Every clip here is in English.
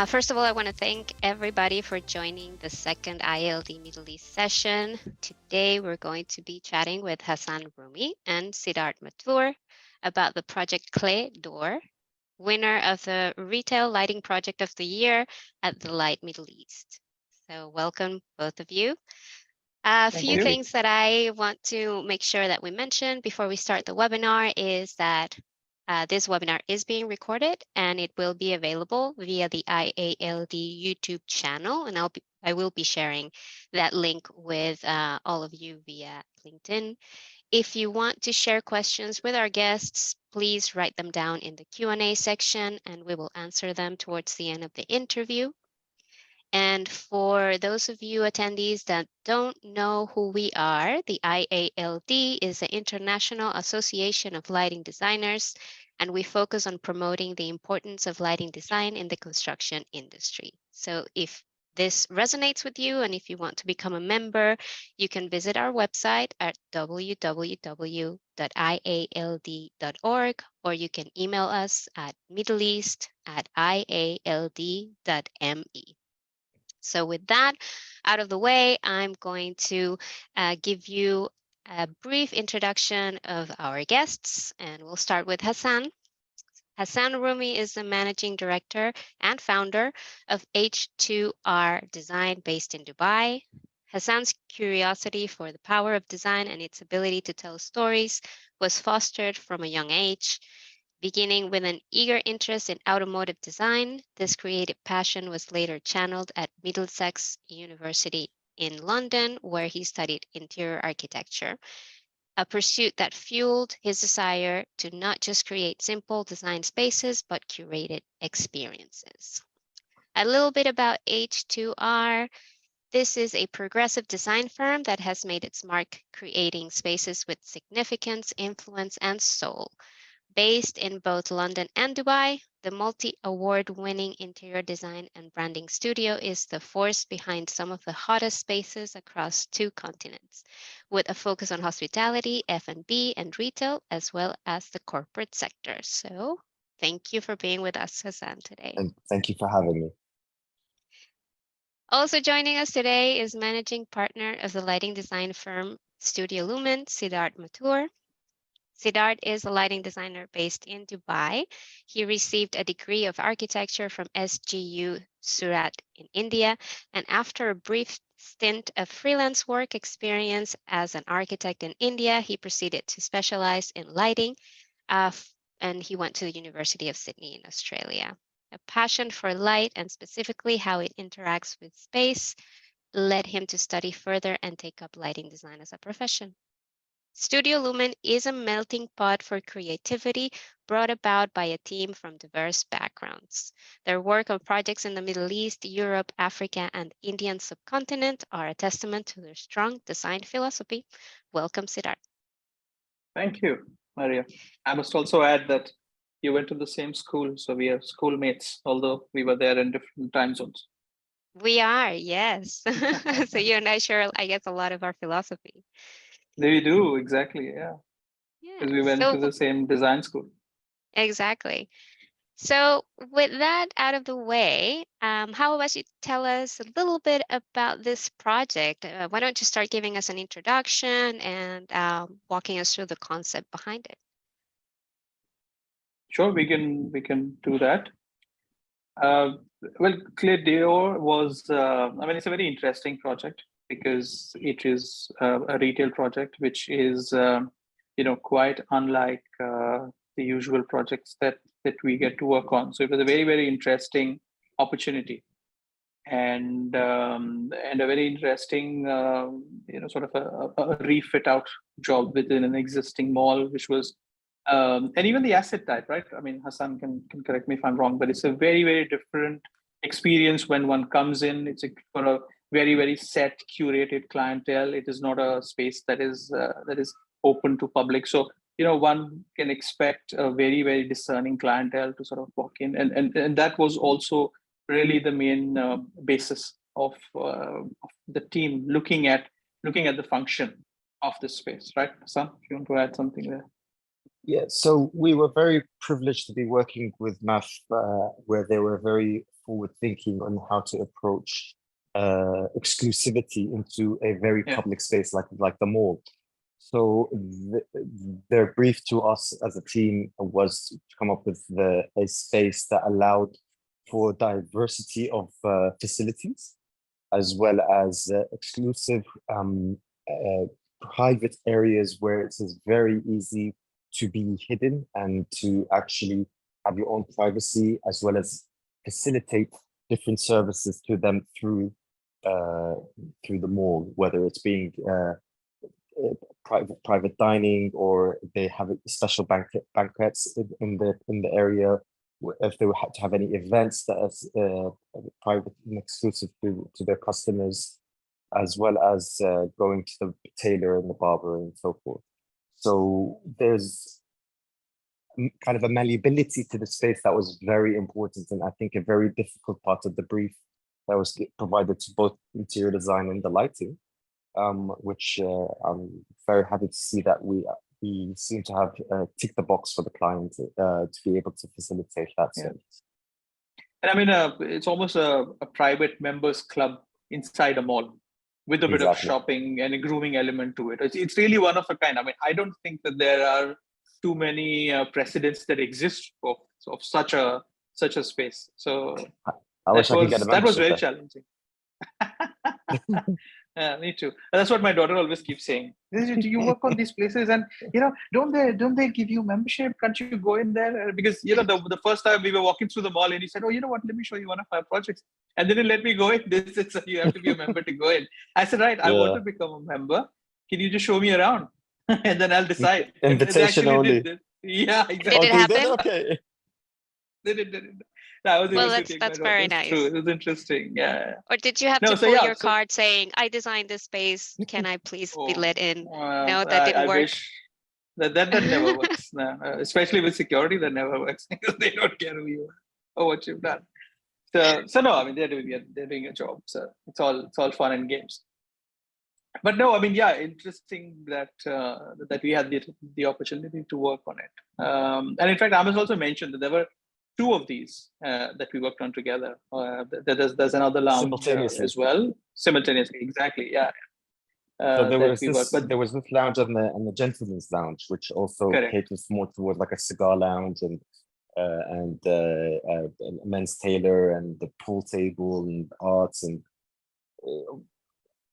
First of all, I want to thank everybody for joining the second IALD Middle East session. Today, we're going to be chatting with Hasan Roomi and Siddarth Mathur about the project Clay Door, winner of the Retail Lighting Project of the Year at the Light Middle East. So welcome, both of you. A few things that I want to make sure that we mention before we start the webinar is that this webinar is being recorded and it will be available via the IALD YouTube channel, and I will be sharing that link with all of you via LinkedIn. If you want to share questions with our guests, please write them down in the Q&A section and we will answer them towards the end of the interview. And for those of you attendees that don't know who we are, the IALD is the International Association of Lighting Designers, and we focus on promoting the importance of lighting design in the construction industry. So if this resonates with you and if you want to become a member, you can visit our website at www.iald.org, or you can email us at middleeast@iald.me. So with that out of the way, I'm going to give you a brief introduction of our guests, and we'll start with Hasan. Hasan Roomi is the managing director and founder of H2R Design based in Dubai. Hasan's curiosity for the power of design and its ability to tell stories was fostered from a young age. Beginning with an eager interest in automotive design, this creative passion was later channeled at Middlesex University in London, where he studied interior architecture, a pursuit that fueled his desire to not just create simple design spaces, but curated experiences. A little bit about H2R. This is a progressive design firm that has made its mark creating spaces with significance, influence, and soul. Based in both London and Dubai, the multi-award-winning interior design and branding studio is the force behind some of the hottest spaces across 2 continents, with a focus on hospitality, F&B, and retail, as well as the corporate sector. So thank you for being with us, Hasan, today. And thank you for having me. Also joining us today is managing partner of the lighting design firm Studio Lumen, Siddarth Mathur. Siddarth is a lighting designer based in Dubai. He received a degree of architecture from SGU Surat in India, and after a brief stint of freelance work experience as an architect in India, he proceeded to specialize in lighting, and he went to the University of Sydney in Australia. A passion for light and specifically how it interacts with space led him to study further and take up lighting design as a profession. Studio Lumen is a melting pot for creativity brought about by a team from diverse backgrounds. Their work on projects in the Middle East, Europe, Africa, and Indian subcontinent are a testament to their strong design philosophy. Welcome, Siddarth. Thank you, Maria. I must also add that you went to the same school, so we are schoolmates, although we were there in different time zones. We are, yes. So you and I share, I guess, a lot of our philosophy. We do, exactly, yeah. Because we went to the same design school. Exactly. So with that out of the way, how about you tell us a little bit about this project? Why don't you start giving us an introduction and walking us through the concept behind it? Sure, we can do that. Well, Clay Door was, it's a very interesting project because it is a retail project, which is, quite unlike the usual projects that we get to work on. So it was a very, very interesting opportunity, and a very interesting, sort of a refit out job within an existing mall, which was. And even the asset type, right? I mean, Hasan can correct me if I'm wrong, but it's a very, very different experience when one comes in. It's for a very, very set, curated clientele. It is not a space that is open to public. So, one can expect a very, very discerning clientele to sort of walk in. And that was also really the main basis of the team looking at the function of this space, right? Hasan, if you want to add something there. Yeah, so we were very privileged to be working with Mathur, where they were very forward thinking on how to approach exclusivity into a very public space like the mall. So their brief to us as a team was to come up with a space that allowed for diversity of facilities, as well as exclusive private areas where it is very easy to be hidden and to actually have your own privacy, as well as facilitate different services to them through the mall, whether it's being private dining, or they have special banquets in the area. If they had to have any events that is private and exclusive to their customers, as well as going to the tailor and the barber and so forth. So there's kind of a malleability to the space that was very important, and I think a very difficult part of the brief that was provided to both interior design and the lighting, which I'm very happy to see that we seem to have ticked the box for the client to be able to facilitate that service. And I mean, it's almost a private members club inside a mall, with a bit of shopping and a grooming element to it. It's really one of a kind. I mean, I don't think that there are too many precedents that exist of such a space. So I wish I could get a that was very there. challenging. Yeah, me too. That's what my daughter always keeps saying. Do you work on these places? And don't they give you membership? Can't you go in there? Because the first time we were walking through the mall, and he said, "Oh, you know what? Let me show you one of our projects." And then he let me go in. This is you have to be a member to go in. I said, "Right, I want to become a member. Can you just show me around, and then I'll decide." Invitation only. Yeah, exactly. Did it happen? Okay. They did. I was able to take that's my very daughters nice. through. It was interesting. Yeah. Or did you have to pull your card saying, "I designed this space. Can I please be let in"? No, that didn't work. Wish that never works. No, especially with security, that never works because they don't care who you are or what you've done. So no, I mean they're doing a job. So it's all fun and games. But no, I mean, yeah, interesting that that we had the opportunity to work on it. And in fact, I must also mention that there were two of these that we worked on together. There's another lounge as well, simultaneously. Exactly, yeah. So there was this lounge and the gentleman's lounge, which also caters more towards like a cigar lounge and a men's tailor and the pool table and arts, and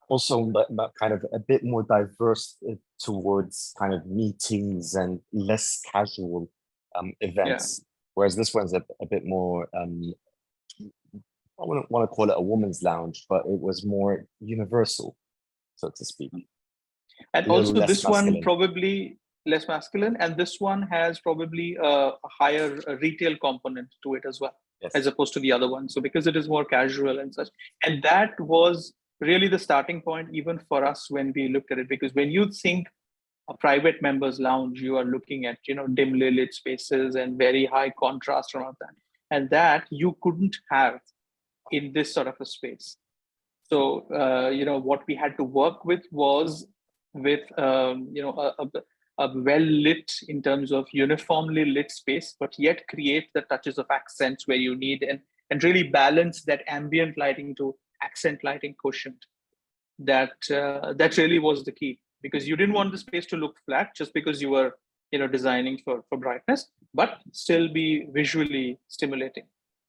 also kind of a bit more diverse towards kind of meetings and less casual events. Whereas this one's a bit more, I wouldn't want to call it a woman's lounge, but it was more universal, so to speak. And also this one probably less masculine, and this one has probably a higher retail component to it as well, as opposed to the other one. So because it is more casual and such, and that was really the starting point even for us when we looked at it, because when you think a private members lounge, you are looking at dimly lit spaces and very high contrast around that, and that you couldn't have in this sort of a space. So what we had to work with was with a well lit, in terms of uniformly lit space, but yet create the touches of accents where you need, and really balance that ambient lighting to accent lighting quotient. That really was the key, because you didn't want the space to look flat just because you were designing for brightness, but still be visually stimulating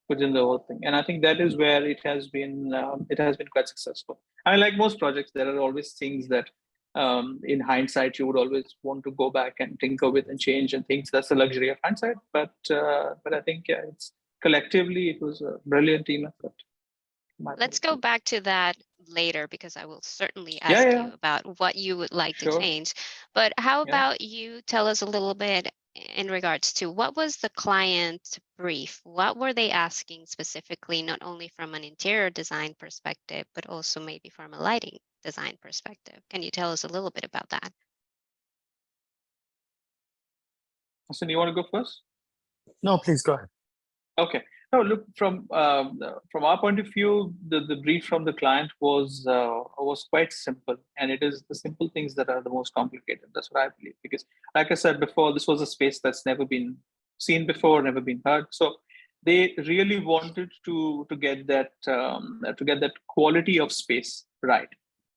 within the whole thing. And I think that is where it has been quite successful. I mean, like most projects, there are always things that in hindsight you would always want to go back and tinker with and change and things. That's the luxury of hindsight. But I think it's collectively it was a brilliant team effort. Let's go back to that later, because I will certainly ask you about what you would like to change. But how about you tell us a little bit in regards to what was the client brief? What were they asking specifically, not only from an interior design perspective, but also maybe from a lighting design perspective? Can you tell us a little bit about that? Hasan, you want to go first? No, please go ahead. Okay. No, look, from our point of view, the brief from the client was quite simple, and it is the simple things that are the most complicated. That's what I believe, because, like I said before, this was a space that's never been seen before, never been heard. So they really wanted to get that quality of space right,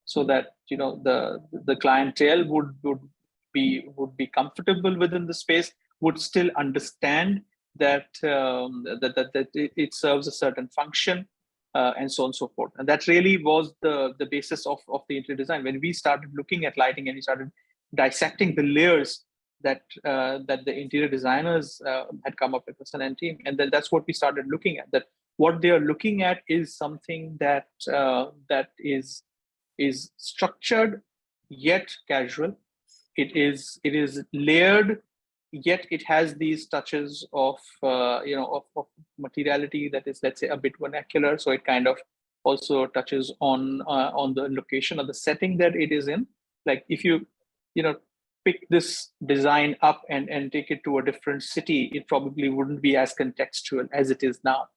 so that the clientele would be comfortable within the space, would still understand that it serves a certain function, and so on and so forth. And that really was the basis of the interior design. When we started looking at lighting and we started dissecting the layers that the interior designers had come up with, the Hasan and team, and then that's what we started looking at. That what they are looking at is something that is structured yet casual. It is layered, yet it has these touches of of materiality that is, let's say, a bit vernacular. So it kind of also touches on the location of the setting that it is in. Like if you pick this design up and take it to a different city, it probably wouldn't be as contextual as it is now.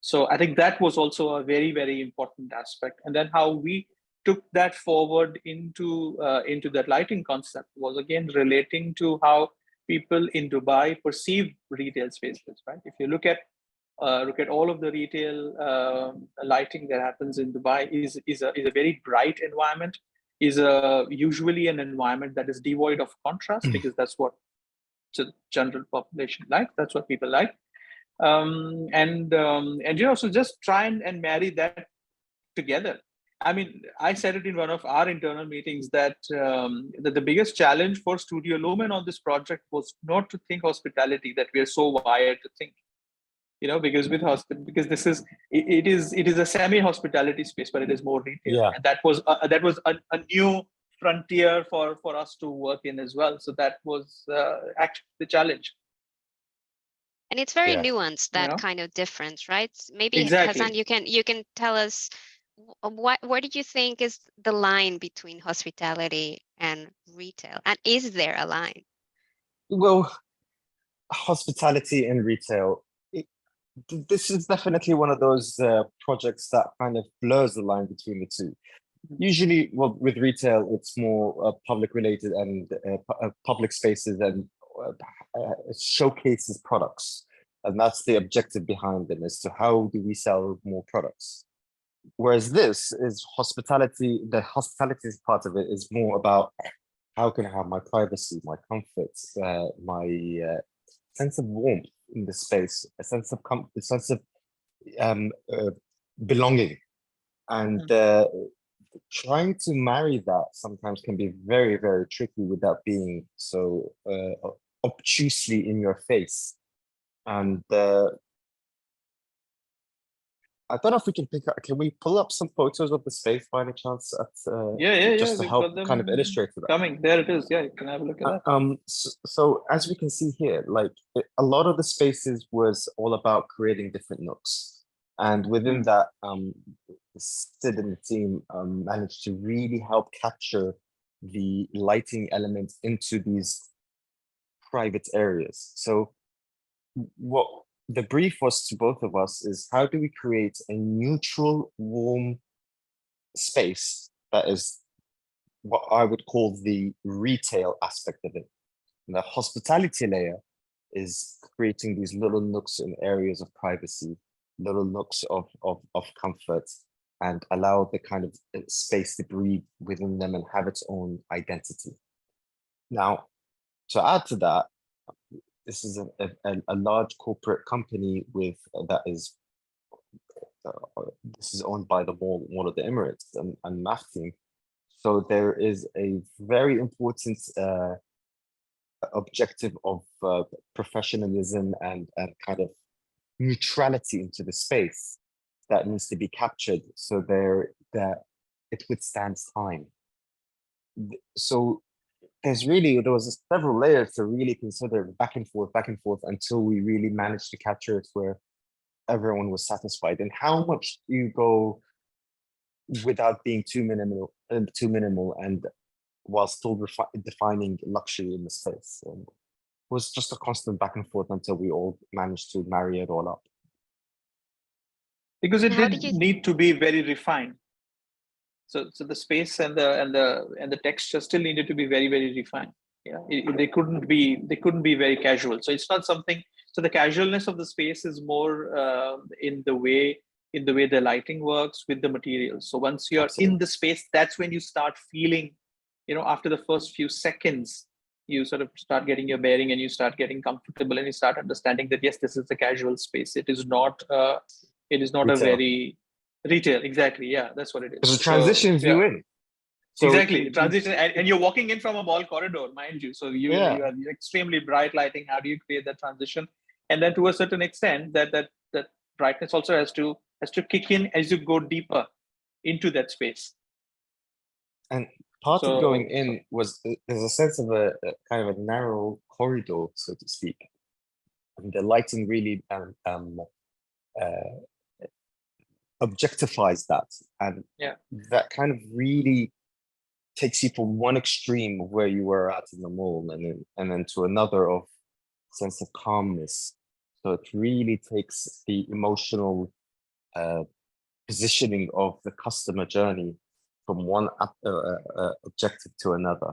So I think that was also a very, very important aspect. And then how we took that forward into that lighting concept was again relating to how people in Dubai perceive retail spaces, right? If you look at all of the retail lighting that happens in Dubai is a very bright environment, is usually an environment that is devoid of contrast, because that's what the general population likes. That's what people like. So just try and marry that together. I mean, I said it in one of our internal meetings that that the biggest challenge for Studio Lumen on this project was not to think hospitality, that we are so wired to think, because because this is it is a semi-hospitality space, but it is more retail. Yeah. And that was a new frontier for us to work in as well. So that was actually the challenge. And it's very Yeah. nuanced, that kind of difference, right? Maybe Exactly. Hasan, you can tell us what did you think is the line between hospitality and retail, and is there a line? Well, hospitality and retail, this is definitely one of those projects that kind of blurs the line between the two. Usually, well, with retail, it's more public related and public spaces and showcases products. And that's the objective behind them, as to how do we sell more products. Whereas this is hospitality, the hospitality part of it is more about how can I have my privacy, my comfort, my sense of warmth in the space, a sense of comfort, a sense of belonging. And trying to marry that sometimes can be very, very tricky without being so obtusely in your face. And I don't know if we can can we pull up some photos of the space by any chance? Just to help kind of illustrate that. Coming, there it is. Yeah, you can have a look at that. So as we can see here, like a lot of the spaces was all about creating different nooks. And within that, Sid and the team managed to really help capture the lighting elements into these private areas. So what the brief was to both of us is, how do we create a neutral, warm space that is what I would call the retail aspect of it. And the hospitality layer is creating these little nooks and areas of privacy, little nooks of comfort, and allow the kind of space to breathe within them and have its own identity. Now, to add to that, this is a large corporate company with this is owned by the Mall of the Emirates and Mathur. So there is a very important objective of professionalism and kind of neutrality into the space that needs to be captured, so that it withstands time. So there was several layers to really consider, back and forth until we really managed to capture it where everyone was satisfied. And how much do you go without being too minimal and while still defining luxury in the space? And it was just a constant back and forth until we all managed to marry it all up. because it And how did did you? need to be very refined. So the space and the texture still needed to be very, very refined. Yeah, they couldn't be very casual. So it's not something. So the casualness of the space is more in the way the lighting works with the materials. So once you're Absolutely. in the space, that's when you start feeling, after the first few seconds, you sort of start getting your bearing and you start getting comfortable and you start understanding that yes, this is a casual space. It is not a Retail. very retail. Exactly. Yeah, that's what it is. Because it transitions you in. So Exactly, transition, and you're walking in from a mall corridor, mind you. So you are extremely bright lighting. How do you create that transition? And then to a certain extent, that brightness also has to kick in as you go deeper into that space. And part of going So in was there's a sense of a kind of a narrow corridor, so to speak. And the lighting really objectifies that, and yeah, that kind of really takes you from one extreme of where you were at in the mall, and then to another of sense of calmness. So it really takes the emotional positioning of the customer journey from one objective to another,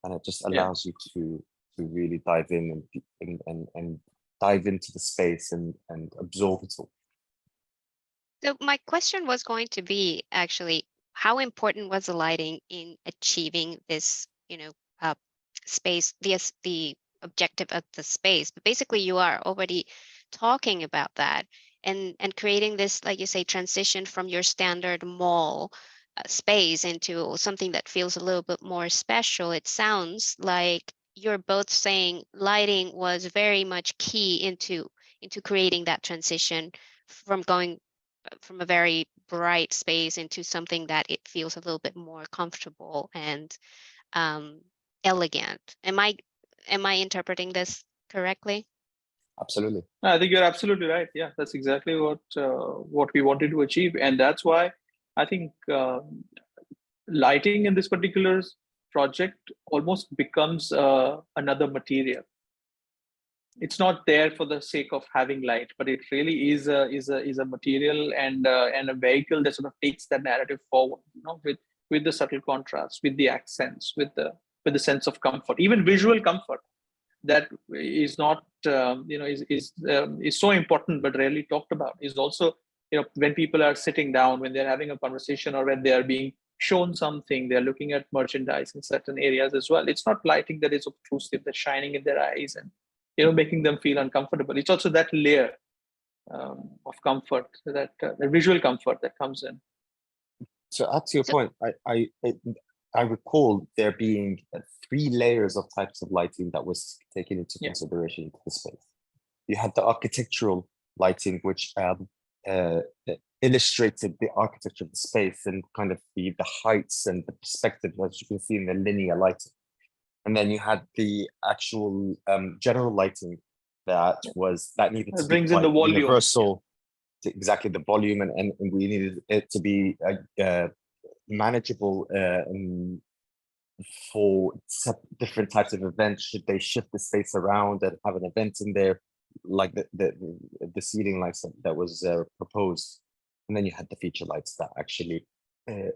and it just allows you to really dive in and dive into the space and absorb it all. So my question was going to be actually, how important was the lighting in achieving this, space, the objective of the space? But basically, you are already talking about that and creating this, like you say, transition from your standard mall space into something that feels a little bit more special. It sounds like you're both saying lighting was very much key into creating that transition from going from a very bright space into something that it feels a little bit more comfortable and elegant. Am I interpreting this correctly? Absolutely. I think you're absolutely right. Yeah, that's exactly what we wanted to achieve, and that's why I think lighting in this particular project almost becomes another material. It's not there for the sake of having light, but it really is a material and a vehicle that sort of takes that narrative forward, with the subtle contrast, with the accents, with the sense of comfort, even visual comfort, that is not is so important but rarely talked about. Is also, when people are sitting down, when they're having a conversation, or when they are being shown something, they're looking at merchandise in certain areas as well. It's not lighting that is obtrusive, that's shining in their eyes and making them feel uncomfortable. It's also that layer of comfort, that the visual comfort that comes in. So to your So, point, I recall there being 3 layers of types of lighting that was taken into consideration into the space. You had the architectural lighting, which illustrated the architecture of the space and kind of the heights and the perspective, as you can see in the linear lighting. And then you had the actual general lighting that needed to be brings in quite the volume. universal, exactly the volume, and we needed it to be manageable for different types of events. Should they shift the space around and have an event in there, like the seating lights that was proposed, and then you had the feature lights that actually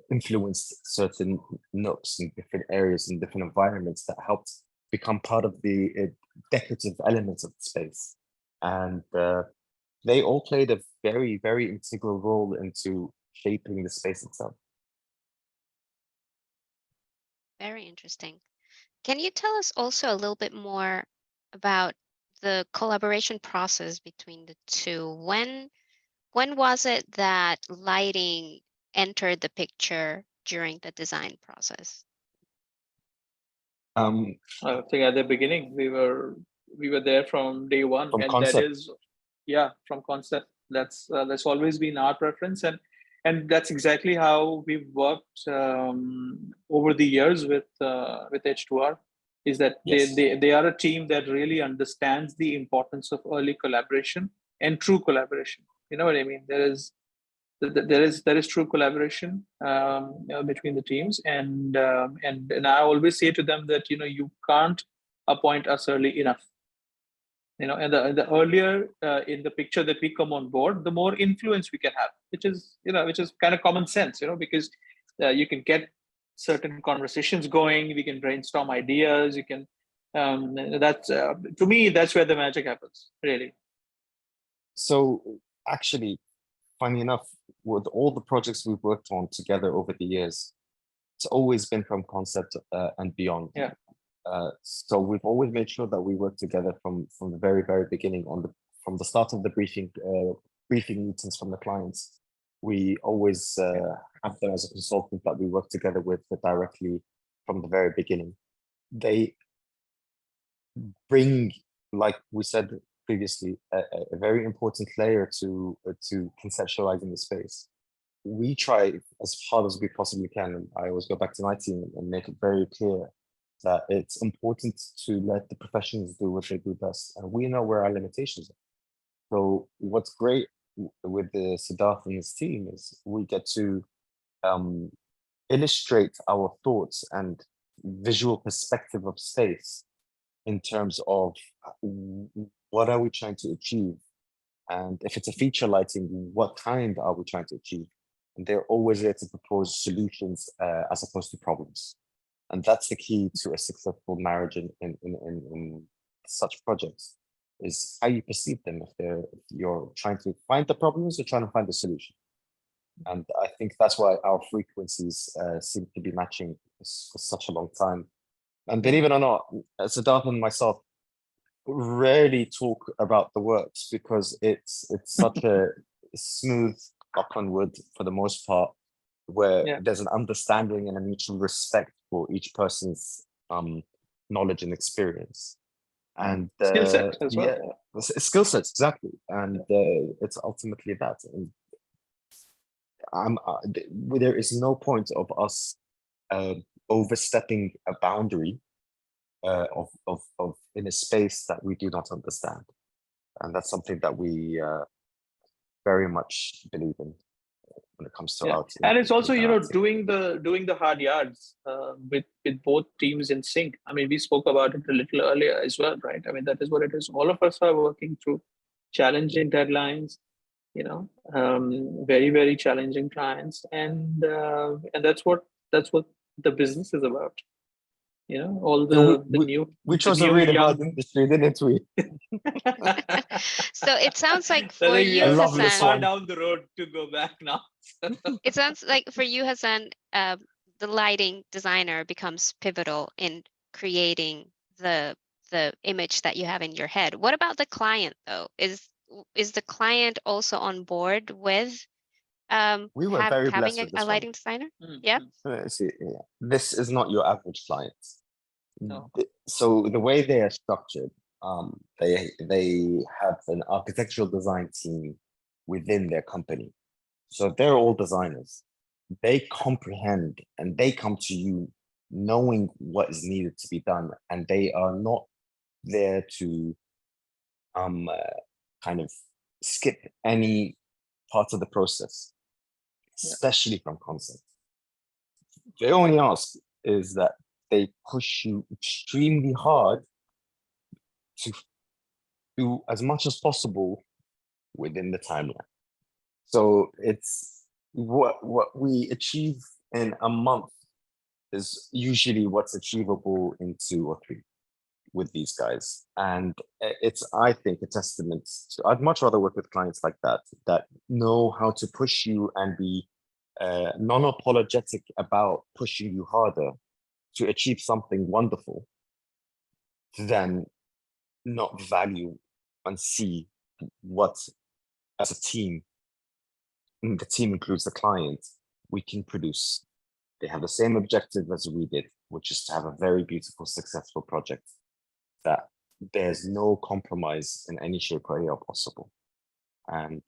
influenced certain nooks in different areas and different environments that helped become part of the decorative elements of the space, and they all played a very, very integral role into shaping the space itself. very interesting. Can you tell us also a little bit more about the collaboration process between the two? When was it that lighting entered the picture during the design process? I think at the beginning we were there from day one, From and concept. that is, from concept. That's always been our preference, and that's exactly how we've worked over the years with H2R. Is that Yes. they are a team that really understands the importance of early collaboration and true collaboration. You know what I mean? There is true collaboration between the teams, and I always say to them that you can't appoint us early enough. And the earlier in the picture that we come on board, the more influence we can have, which is kind of common sense, because you can get certain conversations going, we can brainstorm ideas, you can that's to me, that's where the magic happens, really. So actually, funny enough, with all the projects we've worked on together over the years, it's always been from concept and beyond. Yeah. So we've always made sure that we work together from the very, very beginning, from the start of the briefing meetings from the clients. We always have them as a consultant that we work together with directly from the very beginning. They bring, like we said previously, a very important layer to conceptualizing the space. We try as hard as we possibly can, and I always go back to my team and make it very clear that it's important to let the professionals do what they do best, and we know where our limitations are. So what's great with the Siddarth and his team is we get to illustrate our thoughts and visual perspective of space in terms of what are we trying to achieve, and if it's a feature lighting, what kind are we trying to achieve? And they're always there to propose solutions as opposed to problems. And that's the key to a successful marriage in such projects, is how you perceive them. If you're trying to find the problems or trying to find the solution. And I think that's why our frequencies seem to be matching for such a long time. And believe it or not, Siddarth and myself rarely talk about the works because it's such a smooth knock on wood for the most part, where there's an understanding and a mutual respect for each person's knowledge and experience. And skill set as well. Skill sets, exactly. And it's ultimately that. And there is no point of us overstepping a boundary of in a space that we do not understand. And that's something that we very much believe in when it comes to our team. And it's also, doing the hard yards with both teams in sync. I mean, we spoke about it a little earlier as well, right? I mean, that is what it is. All of us are working through challenging deadlines, very, very challenging clients, and that's what the business is about. All the new. We chose a really hard industry, didn't we? So it sounds like So for you, Hasan, far down the road to go back now. It sounds like for you, Hasan, the lighting designer becomes pivotal in creating the image that you have in your head. What about the client, though? Is the client also on board with we were very having blessed with a lighting designer? Yeah. This is not your average client. No. So the way they are structured, they have an architectural design team within their company. So they're all designers. They comprehend and they come to you knowing what is needed to be done, and they are not there to kind of skip any part of the process, especially from concept. They only ask is that they push you extremely hard to do as much as possible within the timeline. So it's what we achieve in a month is usually what's achievable in 2 or 3 with these guys. And it's, I think, a testament to, I'd much rather work with clients like that know how to push you and be non-apologetic about pushing you harder to achieve something wonderful than not value and see what, as a team, and the team includes the client, we can produce. They have the same objective as we did, which is to have a very beautiful, successful project that there's no compromise in any shape or way possible. And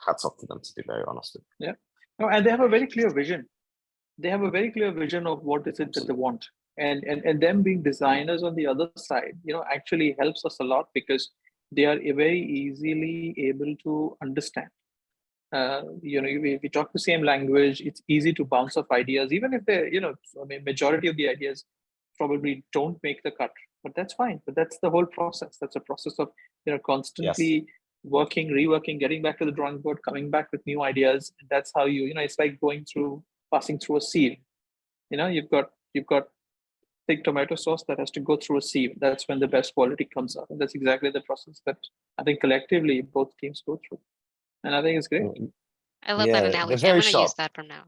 hats off to them, to be very honest with you. Yeah. No, and they have a very clear vision. They have a very clear vision of what is it that they want. And them being designers on the other side, actually helps us a lot, because they are very easily able to understand. We talk the same language. It's easy to bounce off ideas, even if they're, majority of the ideas probably don't make the cut, but that's fine. But that's the whole process. That's a process of constantly working, reworking, getting back to the drawing board, coming back with new ideas. And that's how it's like passing through a sieve. You've got thick tomato sauce that has to go through a sieve. That's when the best quality comes out. And that's exactly the process that I think collectively both teams go through. And I think it's great. I love that analogy. I'm going to use that from now.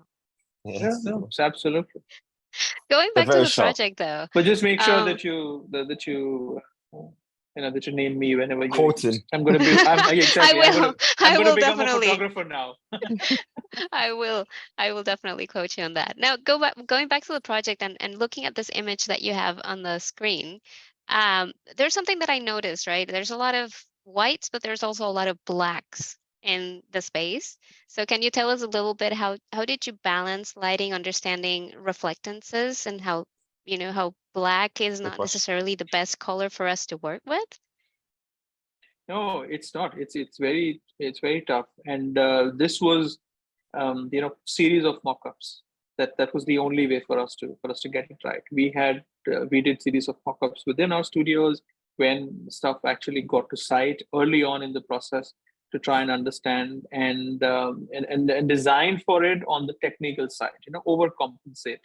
Yeah, no, absolutely. Going back to the project though. But just make sure that you name me whenever you. Quoting. I'm going to be. Exactly. I will become definitely. a photographer now. I will definitely quote you on that. Now, going back to the project and looking at this image that you have on the screen, there's something that I noticed, right? There's a lot of whites, but there's also a lot of blacks in the space. So can you tell us a little bit how did you balance lighting, understanding reflectances, and how black is not necessarily the best color for us to work with? No, it's not. It's very tough. And this was series of mock-ups. That was the only way for us to get it right. We did series of mock-ups within our studios when stuff actually got to site early on in the process to try and understand and design for it on the technical side, overcompensate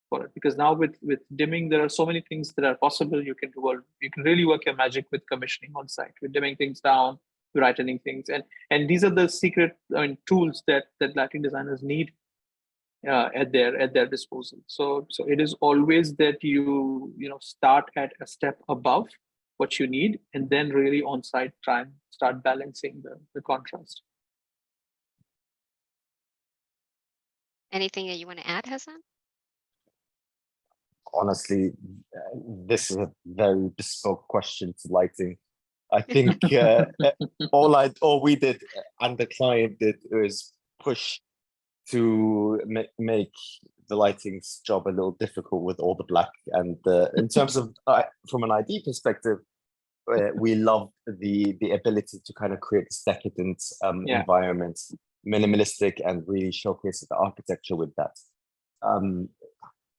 for it. Because now with dimming, there are so many things that are possible. You can really work your magic with commissioning on site, with dimming things down, brightening things. And these are the secret tools that lighting designers need at their disposal. So it is always that you start at a step above what you need, and then really on site try and start balancing the contrast. Anything that you want to add, Hasan? Honestly, this is a very bespoke question to lighting. I think all we did and the client did was push to make the lighting's job a little difficult with all the black. And in terms of from an ID perspective, we love the ability to kind of create this decadent environment, minimalistic, and really showcase the architecture with that.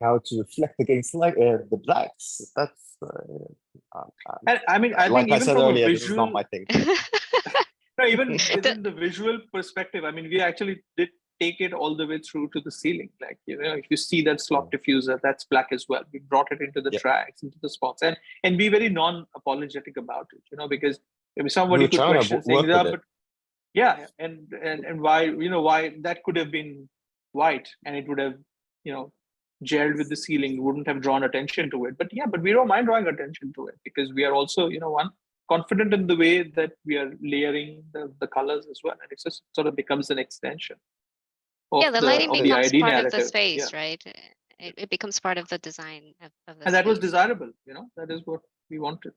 How to reflect against the blacks? That's. I mean, I like think I even said from earlier, a this is not my thing. No, even within the visual perspective, I mean, we actually did take it all the way through to the ceiling. Like, if you see that slot diffuser, that's black as well. We brought it into the tracks, into the spots, and be very non-apologetic about it, because maybe somebody could question things, but and why that could have been white and it would have, gelled with the ceiling, wouldn't have drawn attention to it. But we don't mind drawing attention to it because we are also, confident in the way that we are layering the colors as well, and it just sort of becomes an extension. The lighting becomes ID part narrative. of the space, right? It becomes part of the design of the and space. That was desirable, that is what we wanted.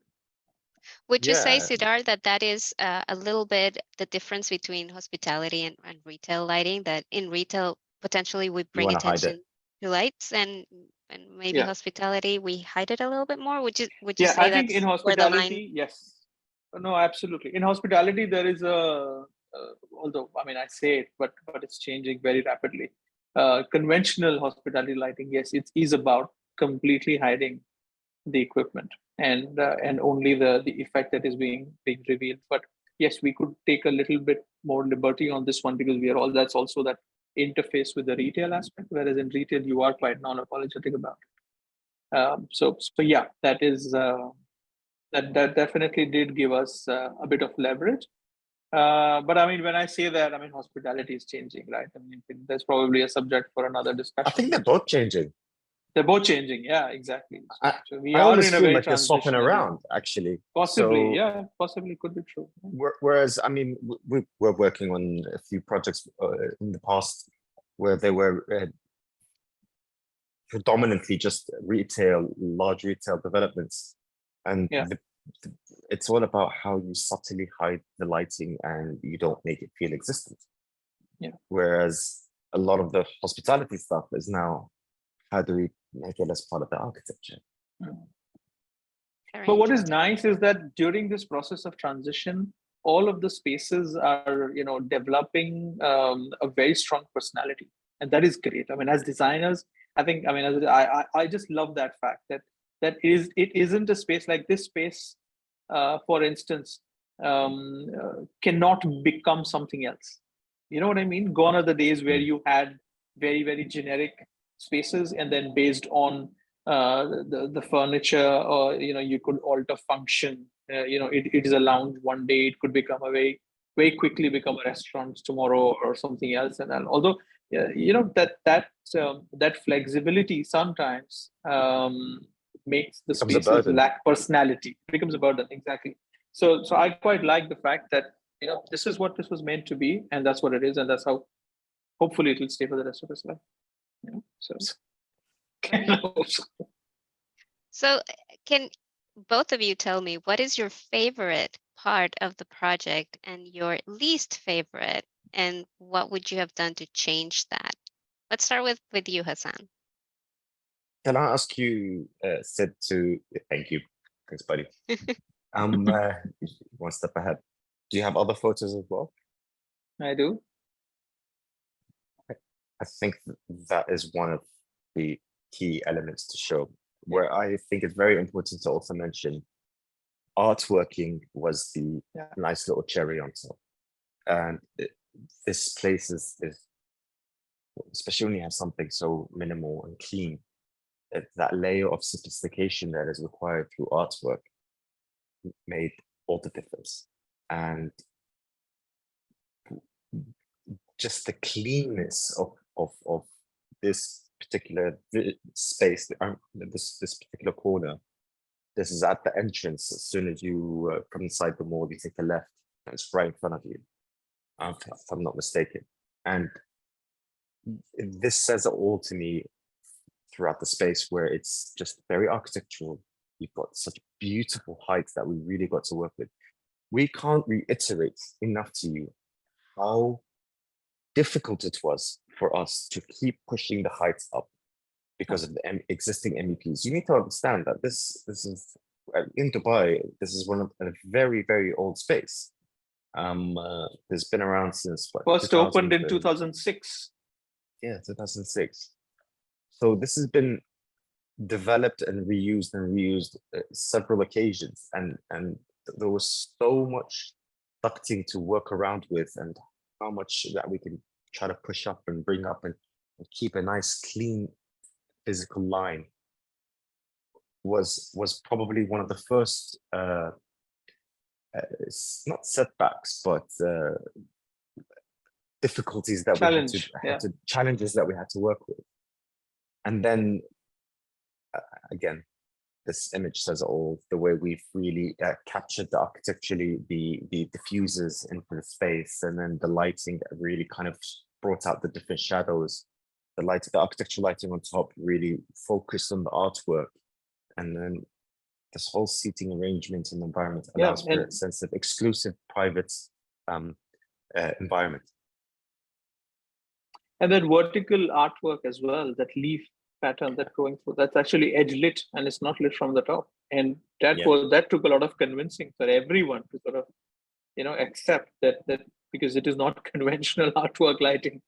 Would you say, Siddarth, that is a little bit the difference between hospitality and retail lighting, that in retail, potentially we bring attention to lights, and maybe hospitality, we hide it a little bit more? Would you say I think in hospitality, yes. No, absolutely. In hospitality, there is although, I mean, I say it, but it's changing very rapidly. Conventional hospitality lighting, yes, it is about completely hiding the equipment and only the effect that is being revealed. But yes, we could take a little bit more liberty on this one because that's also that interface with the retail aspect, whereas in retail you are quite non-apologetic about it. So that is that definitely did give us a bit of leverage. But I mean, when I say that, I mean, hospitality is changing, right? I mean, there's probably a subject for another discussion. I think they're both changing. They're both chinging, yeah, exactly. So we I are always in a feel very like they're swapping around, actually. Possibly, possibly could be true. Whereas, I mean, we were working on a few projects in the past where they were predominantly just large retail developments, and it's all about how you subtly hide the lighting and you don't make it feel existent. Yeah. Whereas a lot of the hospitality stuff is now, how do we make it as part of the architecture? But what is nice is that during this process of transition, all of the spaces are, developing a very strong personality, and that is great. I mean, as designers, I think, I mean, I just love that fact that that it isn't a space like this space, for instance, cannot become something else. You know what I mean? Gone are the days where you had very, very generic spaces, and then based on the furniture, or you could alter function. It is a lounge one day, it could become a very quickly become a restaurant tomorrow or something else. And then, although that flexibility sometimes makes the Becomes a spaces burden. lack personality. It becomes a burden, exactly. So I quite like the fact that this is what this was meant to be, and that's what it is, and that's how hopefully it will stay for the rest of its life. So So can both of you tell me, what is your favorite part of the project and your least favorite, and what would you have done to change that? Let's start with you, Hasan. Can I ask you, Sid, to thank you, thanks, buddy. One step ahead. Do you have other photos as well? I do. I think that is one of the key elements to show. Where I think it's very important to also mention, artworking was the nice little cherry on top. And this place is, especially when you have something so minimal and clean, that layer of sophistication that is required through artwork made all the difference. And just the cleanness of this particular space, this particular corner. This is at the entrance. As soon as you come inside the mall, you take a left, and it's right in front of you, if I'm not mistaken. And this says it all to me throughout the space, where it's just very architectural. You've got such beautiful heights that we really got to work with. We can't reiterate enough to you how difficult it was for us to keep pushing the heights up because of the existing MEPs. You need to understand that this is in Dubai. This is one of a very, very old space. It's been around since what? First opened in 2006. Yeah, 2006. So this has been developed and reused several occasions, and there was so much ducting to work around with, and how much that we can try to push up and bring up and keep a nice clean physical line was probably one of the first not setbacks, but difficulties that challenges that we had to work with. And then again, this image says it all, the way we've really captured the architecturally the diffusers into the space, and then the lighting that really kind of brought out the different shadows. The architectural lighting on top really focused on the artwork, and then this whole seating arrangement and environment allows for a sense of exclusive, private environment. And then vertical artwork as well, that leaf pattern that going through, that's actually edge lit, and it's not lit from the top. And that took a lot of convincing for everyone to sort of accept that because it is not conventional artwork lighting,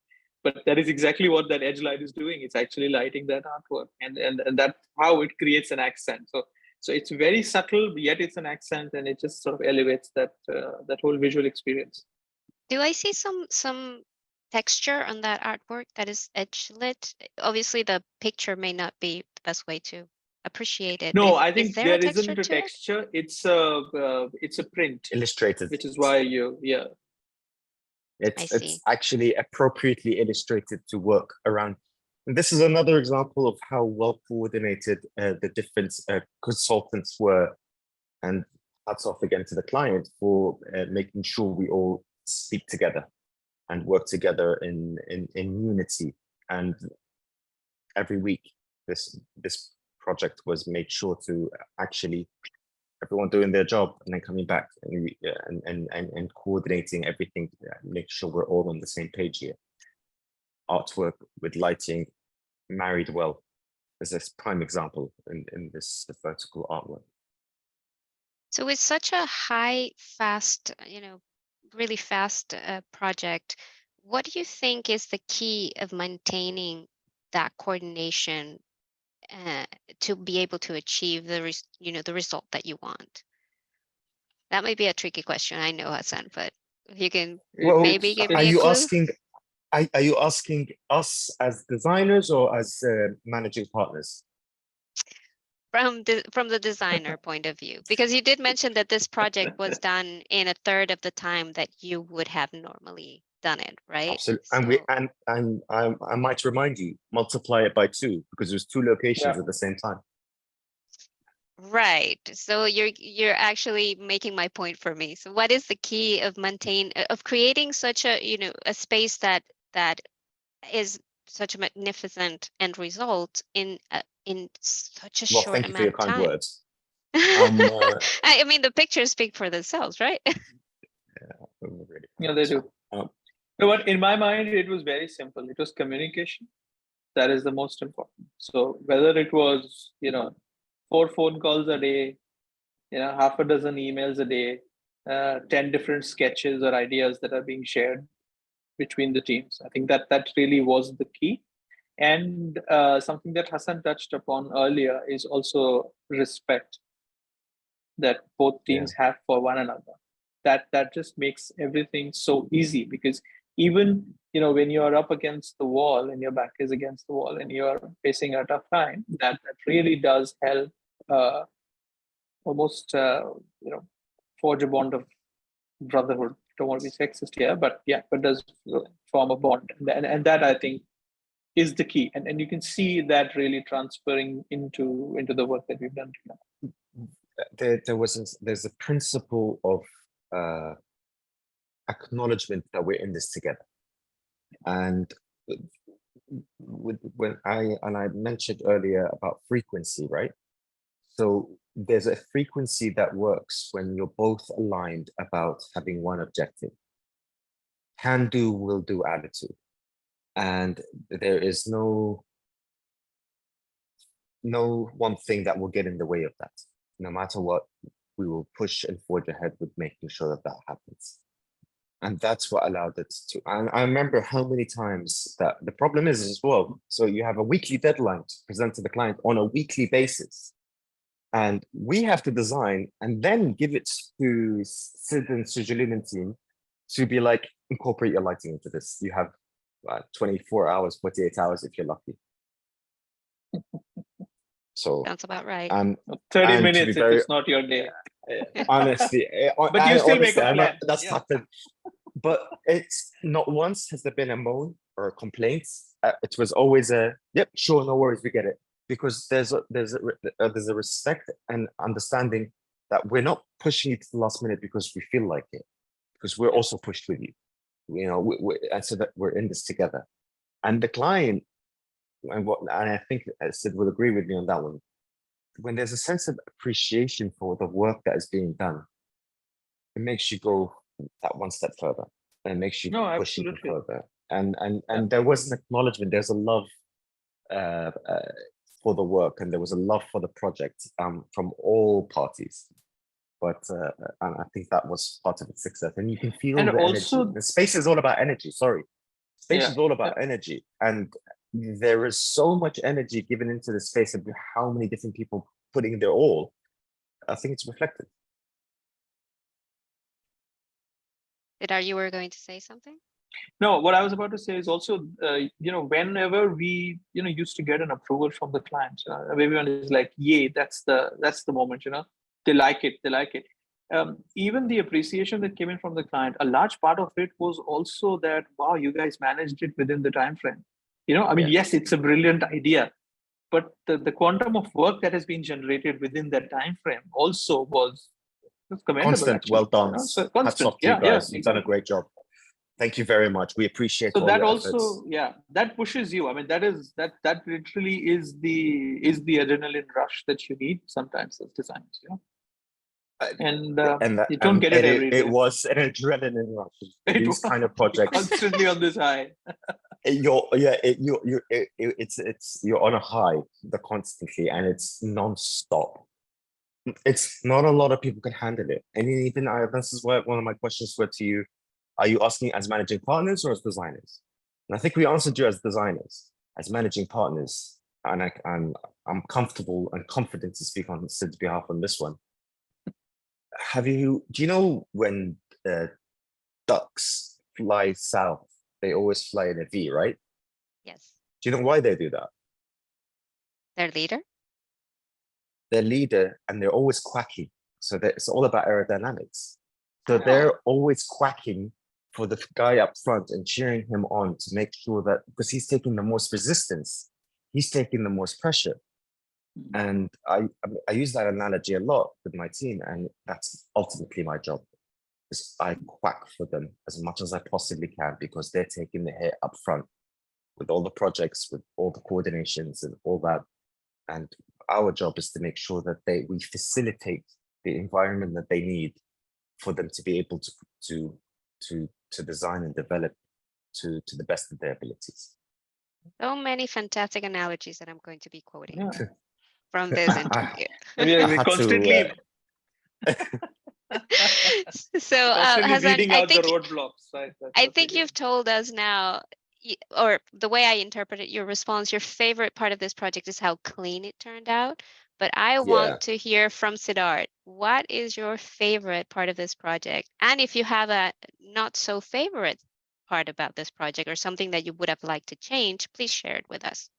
but that is exactly what that edge light is doing. It's actually lighting that artwork, and that's how it creates an accent. So it's very subtle, yet it's an accent, and it just sort of elevates that whole visual experience. Do I see some texture on that artwork that is edge lit? Obviously, the picture may not be the best way to appreciate it. No, I think there isn't a texture. It's a print, illustrated, which is why it's actually appropriately illustrated to work around. And this is another example of how well coordinated the different consultants were, and hats off again to the client for making sure we all speak together and work together in unity. And every week, this project was made sure to actually everyone doing their job and then coming back and coordinating everything, make sure we're all on the same page here. Artwork with lighting married well is a prime example in this vertical artwork. So with such a high, fast, really fast project, what do you think is the key of maintaining that coordination to be able to achieve the result that you want? That might be a tricky question, I know, Hasan, but if you can Well, maybe give are me a you clue. asking? Are you asking us as designers or as managing partners? From the designer point of view, because you did mention that this project was done in a third of the time that you would have normally done it, right? Absolutely. So, And I might remind you, multiply it by 2 because there's 2 locations at the same time. right. So you're actually making my point for me. So what is the key of creating such a a space that is such a magnificent end result in such a Well, short thank you for amount your of kind time? words. I mean, the pictures speak for themselves, right? Really Yeah, they do. No, but in my mind, it was very simple. It was communication. That is the most important. So whether it was, 4 phone calls a day, half a dozen emails a day, 10 different sketches or ideas that are being shared between the teams. I think that really was the key. And something that Hasan touched upon earlier is also respect that both teams have for one another. That just makes everything so easy, because even when you're up against the wall and your back is against the wall and you're facing a tough time, that really does help almost forge a bond of brotherhood. Don't want to be sexist here, but does form a bond, and that I think is the key, and you can see that really transferring into the work that we've done together. There's a principle of acknowledgement that we're in this together, and when I mentioned earlier about frequency, right? So there's a frequency that works when you're both aligned about having one objective. Can do, will do attitude, and there is no one thing that will get in the way of that. No matter what, we will push and forge ahead with making sure that happens. And that's what allowed it to. And I remember how many times that the problem is as well. So you have a weekly deadline to present to the client on a weekly basis. And we have to design and then give it to Sid and Sujalin team to be like, incorporate your lighting into this. You have 24 hours, 48 hours if you're lucky. So sounds about right. 30 minutes if it's not your day. Honestly, but you still make a plan. That's happened. But it's not once has there been a moan or a complaint. It was always a yep, sure, no worries, we get it. Because there's a respect and understanding that we're not pushing it to the last minute because we feel like it, because we're also pushed with you. And so that we're in this together. And the client, and I think Sid would agree with me on that one. When there's a sense of appreciation for the work that is being done, it makes you go that one step further, and it makes you push even further. And there was an acknowledgement. There's a love for the work, and there was a love for the project from all parties. But and I think that was part of its success. And you can feel the energy. The space is all about energy. Sorry, space is all about energy, and there is so much energy given into the space of how many different people putting their all. I think it's reflected. Siddarth, you were going to say something? No, what I was about to say is also, whenever we, used to get an approval from the clients, everyone is like, yay, that's the moment, they like it. Even the appreciation that came in from the client, a large part of it was also that, wow, you guys managed it within the time frame. Yes, it's a brilliant idea, but the quantum of work that has been generated within that time frame also was commendable. Constant, actually. well done. So constant, you guys. You've done a great job. Thank you very much. We appreciate so all that your also efforts. That pushes you. That literally is the adrenaline rush that you need sometimes as designers, and you don't get it every day. It was an adrenaline rush. These kind of projects constantly on this high. You're on a high constantly, and it's non-stop. It's not a lot of people can handle it. And even this is where one of my questions were to you. Are you asking as managing partners or as designers? And I think we answered you as designers. As managing partners, and I'm comfortable and confident to speak on Sid's behalf on this one. Do you know when ducks fly south, they always fly in a V, right? Yes. Do you know why they do that? Their leader? Their leader, and they're always quacking. So it's all about aerodynamics. So Oh. they're always quacking for the guy up front and cheering him on to make sure that, because he's taking the most resistance, he's taking the most pressure. And I use that analogy a lot with my team, and that's ultimately my job. Is I quack for them as much as I possibly can, because they're taking the hit up front with all the projects, with all the coordinations and all that. And our job is to make sure that we facilitate the environment that they need for them to be able to design and develop to the best of their abilities. So many fantastic analogies that I'm going to be quoting Yeah. from this interview. We're constantly So constantly Hasan, reading out the roadblocks, right? I think you've told us now, or the way I interpreted your response, your favorite part of this project is how clean it turned out. But I want to hear from Siddarth. What is your favorite part of this project? And if you have a not so favorite part about this project, or something that you would have liked to change, please share it with us.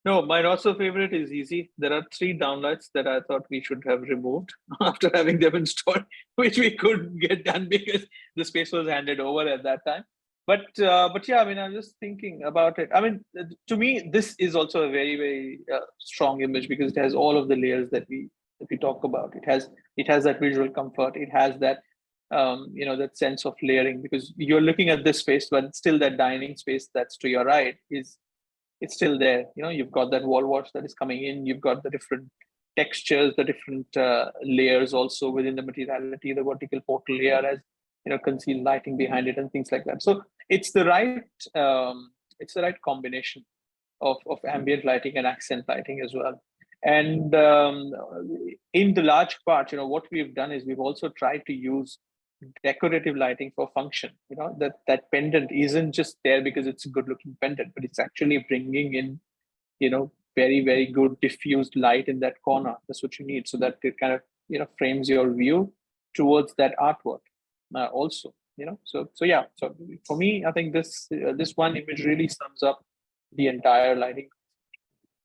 No, my not so favorite is easy. There are 3 downlights that I thought we should have removed after having them installed, which we couldn't get done because the space was handed over at that time. But yeah, I mean, I'm just thinking about it. I mean, to me, this is also a very, very strong image, because it has all of the layers that we talk about. It has that visual comfort. It has that that sense of layering, because you're looking at this space, but still that dining space that's to your right it's still there. You've got that wall wash that is coming in. You've got the different textures, the different layers also within the materiality. The vertical portal layer has concealed lighting behind it and things like that. So it's the right combination of ambient lighting and accent lighting as well. And in the large part, what we've done is we've also tried to use decorative lighting for function. That pendant isn't just there because it's a good looking pendant, but it's actually bringing in very, very good diffused light in that corner. That's what you need, so that it kind of frames your view towards that artwork also. So yeah, so for me, I think this one image really sums up the entire lighting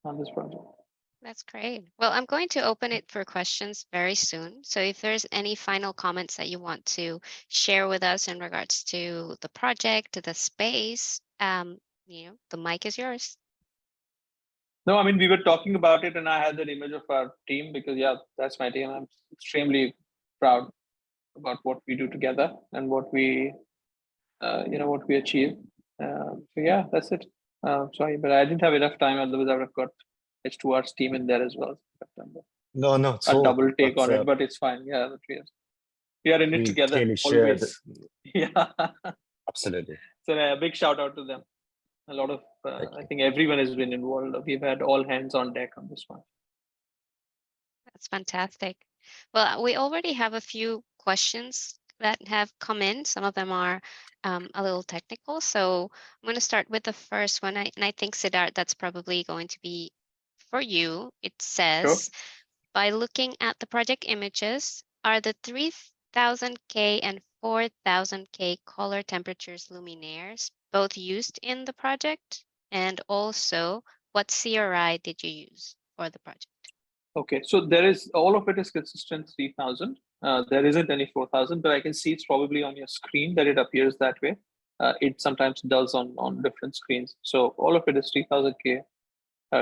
on this project. That's great. Well, I'm going to open it for questions very soon. So if there's any final comments that you want to share with us in regards to the project, to the space, the mic is yours. No, I mean, we were talking about it and I had that image of our team, because yeah, that's my team. I'm extremely proud about what we do together and what we achieve. So yeah, that's it. Sorry, but I didn't have enough time, otherwise I would have got H2R's team in there as well. No, it's a all, double take on it, but it's fine. Yeah, we are in it together always. Yeah, absolutely. So a big shout out to them. A lot of I think everyone has been involved. We've had all hands on deck on this one. That's fantastic. Well, we already have a few questions that have come in. Some of them are a little technical. So I'm going to start with the first one. And I think, Siddarth, that's probably going to be for you. It says, by looking at the project images, are the 3000K and 4000K color temperatures luminaires both used in the project? And also, what CRI did you use for the project? Okay, so there is, all of it is consistent 3000. There isn't any 4000, but I can see it's probably on your screen that it appears that way. It sometimes does on different screens. So all of it is 3000K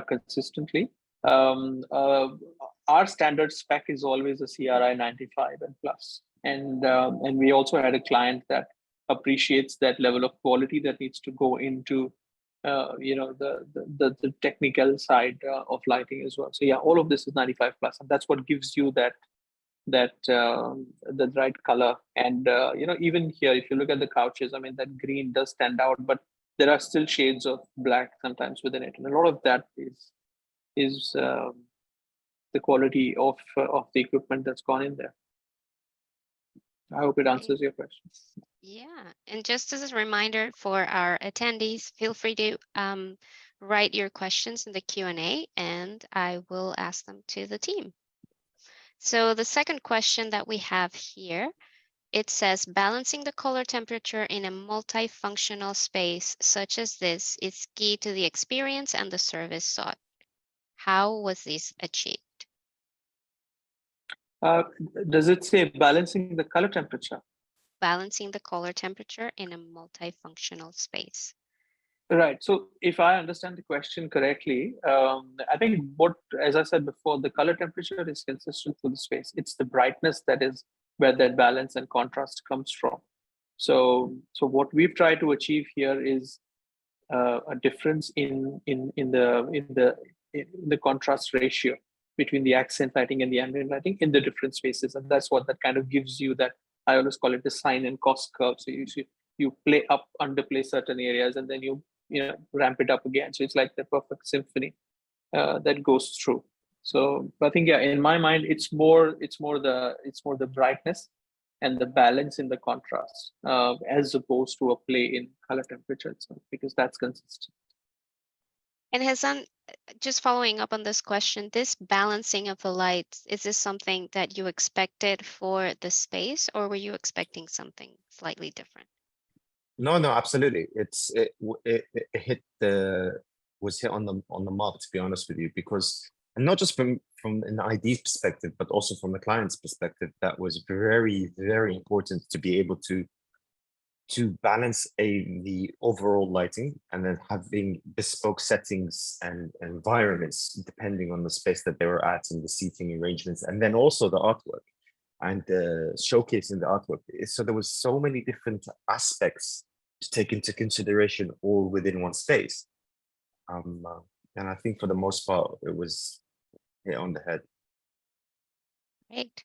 consistently. Our standard spec is always a CRI 95 and plus. And we also had a client that appreciates that level of quality that needs to go into the technical side of lighting as well. So yeah, all of this is 95 plus, and that's what gives you the right color. And even here, if you look at the couches, I mean, that green does stand out, but there are still shades of black sometimes within it, and a lot of that is the quality of the equipment that's gone in there. I hope it answers your question. Yeah, and just as a reminder for our attendees, feel free to write your questions in the Q&A and I will ask them to the team. So the second question that we have here, it says balancing the color temperature in a multifunctional space such as this is key to the experience and the service sought. How was this achieved? Does it say balancing the color temperature? Balancing the color temperature in a multifunctional space. Right. So if I understand the question correctly, I think as I said before, the color temperature is consistent for the space. It's the brightness that is where that balance and contrast comes from. So what we've tried to achieve here is a difference in the contrast ratio between the accent lighting and the ambient lighting in the different spaces, and that's what that kind of gives you that. I always call it the sine and cos curve. So you play up, underplay certain areas, and then you ramp it up again. So it's like the perfect symphony that goes through. So I think, yeah, in my mind, it's more the brightness and the balance in the contrast as opposed to a play in color temperature itself, because that's consistent. And Hasan, just following up on this question, this balancing of the lights, is this something that you expected for the space, or were you expecting something slightly different? No, absolutely. It was hit on the mark, to be honest with you, because, and not just from an ID perspective, but also from the client's perspective, that was very, very important to be able to balance the overall lighting, and then having bespoke settings and environments depending on the space that they were at and the seating arrangements, and then also the artwork and showcasing the artwork. So there was so many different aspects to take into consideration all within one space. And I think for the most part, it was hit on the head. Great.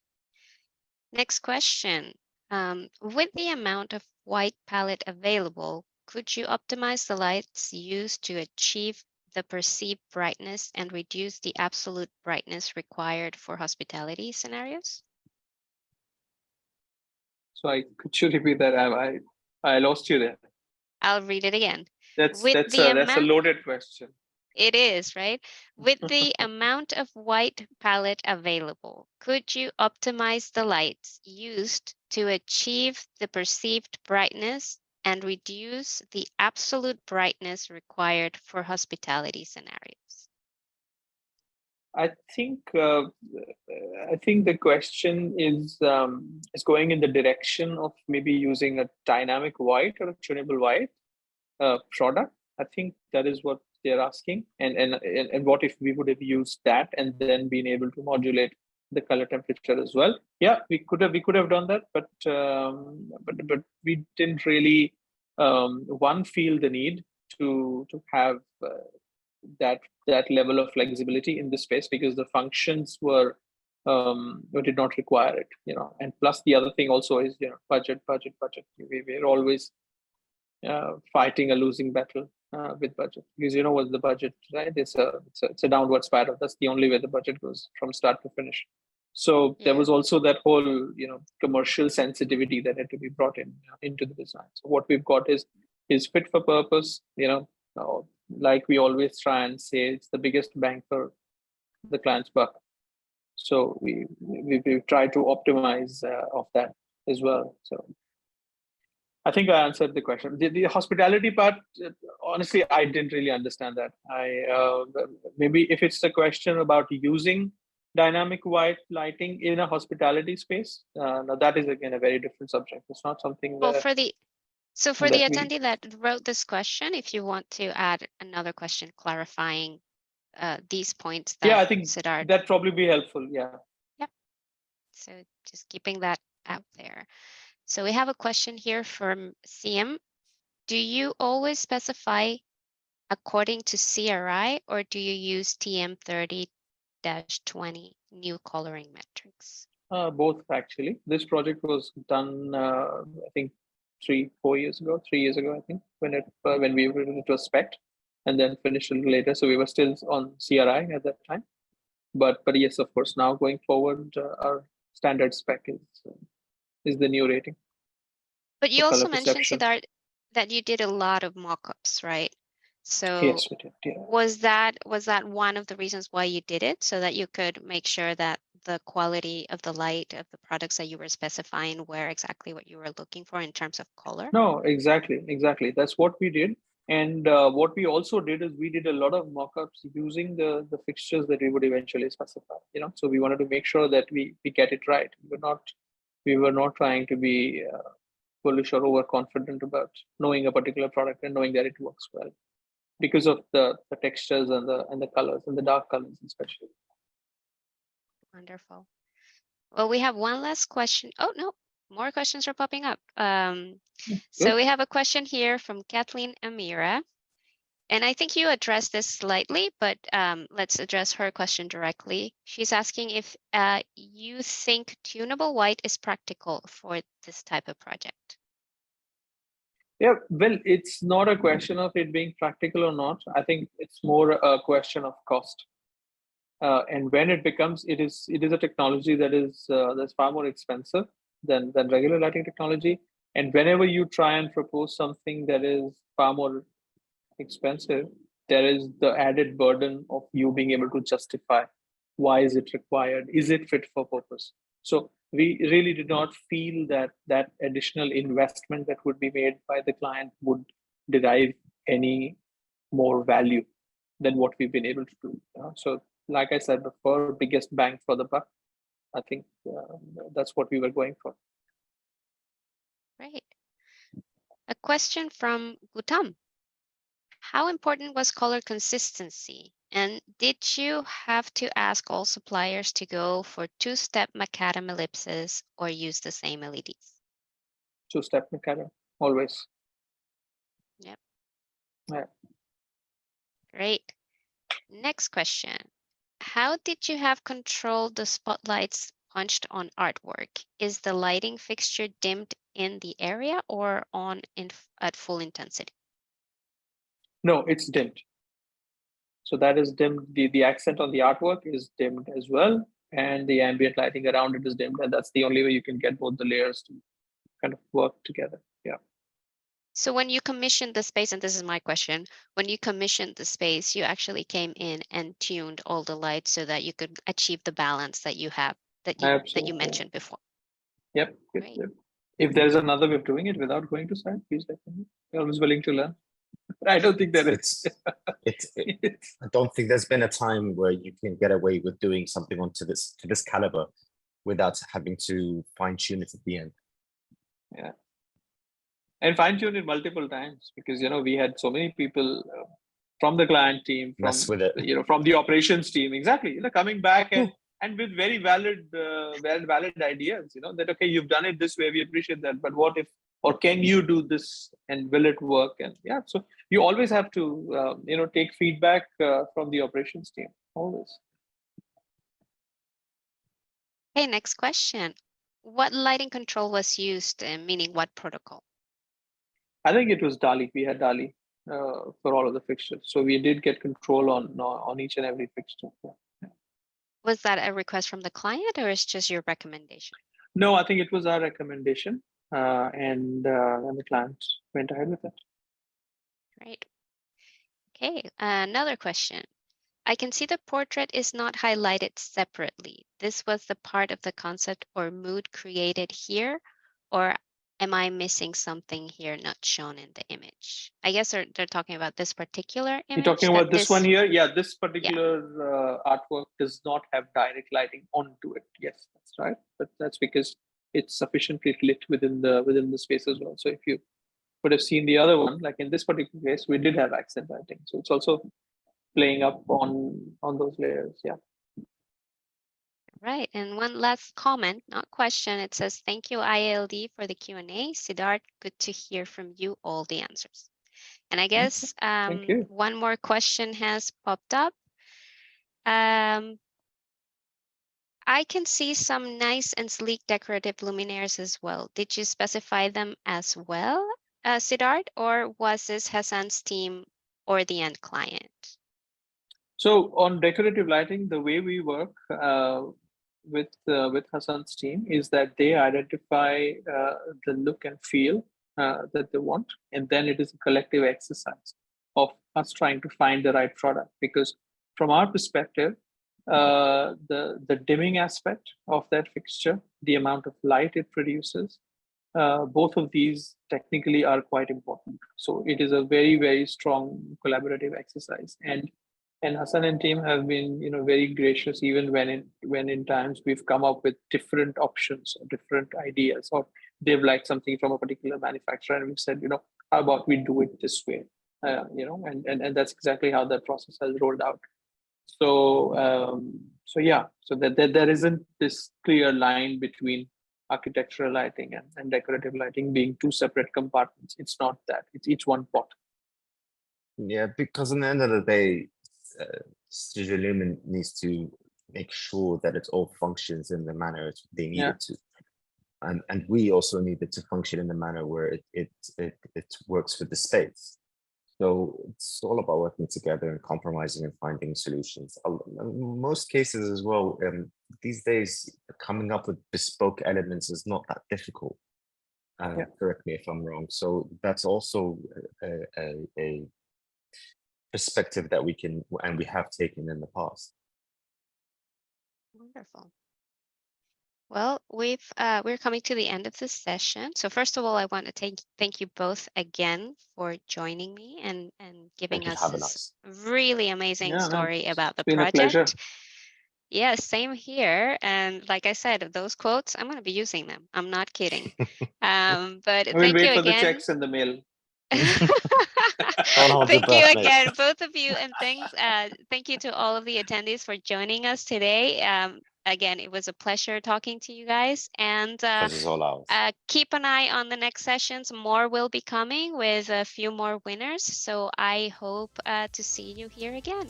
Next question. With the amount of white palette available, could you optimize the lights used to achieve the perceived brightness and reduce the absolute brightness required for hospitality scenarios? So could you repeat that? I lost you there. I'll read it again. That's a loaded question. It is, right? With the amount of white palette available, could you optimize the lights used to achieve the perceived brightness and reduce the absolute brightness required for hospitality scenarios? I think the question is going in the direction of maybe using a dynamic white or a tunable white product. I think that is what they're asking, and what if we would have used that and then been able to modulate the color temperature as well? Yeah, we could have done that, but we didn't really feel the need to have that level of flexibility in the space, because the functions did not require it, and plus the other thing also is budget. We're always fighting a losing battle with budget, because what the budget, right? It's a downward spiral. That's the only way the budget goes, from start to finish. So there was also that whole commercial sensitivity that had to be brought into the design. So what we've got is fit for purpose. Like we always try and say, it's the biggest bang for the client's buck. So we try to optimize of that as well. So I think I answered the question. The hospitality part, honestly, I didn't really understand that. Maybe if it's the question about using dynamic white lighting in a hospitality space, now that is again a very different subject. It's not something. Well, for the attendee that wrote this question, if you want to add another question clarifying these points, that I think Siddarth, that'd probably be helpful. Yeah. Yep. So just keeping that out there. So we have a question here from CM. Do you always specify according to CRI, or do you use TM30-20 new coloring metrics? Both, actually. This project was done, I think, 3 years ago, I think, when we were into a spec, and then finished a little later. So we were still on CRI at that time. But yes, of course, now going forward, our standard spec is the new rating. But you also mentioned, Siddarth, that you did a lot of mock-ups, right? So Yes, we did. Yeah. was that one of the reasons why you did it, so that you could make sure that the quality of the light of the products that you were specifying were exactly what you were looking for in terms of color? No, exactly. That's what we did. And what we also did is we did a lot of mock-ups using the fixtures that we would eventually specify. So we wanted to make sure that we get it right. We were not trying to be bullish or overconfident about knowing a particular product and knowing that it works well, because of the textures and the colors, and the dark colors especially. Wonderful. Well, we have one last question. Oh, no, more questions are popping up. So we have a question here from Kathleen Amira. And I think you addressed this slightly, but let's address her question directly. She's asking if you think tunable white is practical for this type of project. Yeah, well, it's not a question of it being practical or not. I think it's more a question of cost. And when it becomes, it is a technology that is that's far more expensive than regular lighting technology. And whenever you try and propose something that is far more expensive, there is the added burden of you being able to justify why is it required, is it fit for purpose. So we really did not feel that additional investment that would be made by the client would derive any more value than what we've been able to do. So like I said before, biggest bang for the buck. I think that's what we were going for. Great. A question from Gutam. How important was color consistency? And did you have to ask all suppliers to go for two-step macadam ellipses or use the same LEDs? Two-step macadam, always. Yep. Yeah. Great. Next question. How did you have controlled the spotlights punched on artwork? Is the lighting fixture dimmed in the area or on at full intensity? No, it's dimmed. So that is dimmed. The accent on the artwork is dimmed as well, and the ambient lighting around it is dimmed, and that's the only way you can get both the layers to kind of work together. Yeah. So when you commissioned the space, and this is my question, when you commissioned the space, you actually came in and tuned all the lights so that you could achieve the balance that you have, that you mentioned before. Yep. If there's another way of doing it without going to site, please let me know. I'm always willing to learn. But I don't think there is. I don't think there's been a time where you can get away with doing something to this caliber without having to fine tune it at the end. Yeah. And fine tune it multiple times, because we had so many people from the client team, from Mess with it. From the operations team, exactly, coming back and with very valid ideas, that okay, you've done it this way, we appreciate that, but what if, or can you do this, and will it work? And yeah, so you always have to take feedback from the operations team, always. Okay, next question. What lighting control was used, meaning what protocol? I think it was DALI. We had DALI for all of the fixtures, so we did get control on each and every fixture. Yeah. Was that a request from the client, or is just your recommendation? No, I think it was our recommendation, and the client went ahead with it. Great. Okay, another question. I can see the portrait is not highlighted separately. This was the part of the concept or mood created here, or am I missing something here not shown in the image? I guess they're talking about this particular image. You're talking about this one here? Yeah, this particular artwork does not have direct lighting onto it. Yes, that's right. But that's because it's sufficiently lit within the space as well. So if you would have seen the other one, like in this particular case, we did have accent lighting. So it's also playing up on those layers. Yeah. Right. And one last comment, not question. It says, thank you, IALD, for the Q&A. Siddarth, good to hear from you all the answers. And I guess one more question has popped up. I can see some nice and sleek decorative luminaires as well. Did you specify them as well, Siddarth, or was this Hasan's team or the end client? So on decorative lighting, the way we work with Hasan's team is that they identify the look and feel that they want, and then it is a collective exercise of us trying to find the right product, because from our perspective, the dimming aspect of that fixture, the amount of light it produces, both of these technically are quite important. So it is a very, very strong collaborative exercise. And Hasan and team have been, very gracious, even when in times we've come up with different options or different ideas, or they've liked something from a particular manufacturer, and we've said, how about we do it this way? And that's exactly how that process has rolled out. So so that there isn't this clear line between architectural lighting and decorative lighting being two separate compartments. It's not that. It's each one pot. Yeah, because in the end of the day, Studio Lumen needs to make sure that it all functions in the manner they need it to. And we also need it to function in the manner where it works with the space. So it's all about working together and compromising and finding solutions. In most cases as well, these days, coming up with bespoke elements is not that difficult. Correct me if I'm wrong. So that's also a perspective that we can and we have taken in the past. Wonderful. Well, we're coming to the end of this session. So first of all, I want to thank you both again for joining me and giving us this really amazing story about the project. Yeah, same here. And like I said, those quotes, I'm going to be using them. I'm not kidding. But we'll thank you for again. The checks in the mail. Thank you again, both of you, and thank you to all of the attendees for joining us today. Again, it was a pleasure talking to you guys, and keep an eye on the next sessions. More will be coming with a few more winners, so I hope to see you here again.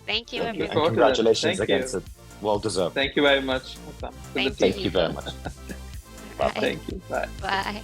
Thank you, everyone. And congratulations again. Well deserved. Thank you very much. Thank you very much. Bye. Thank you. Bye. Bye.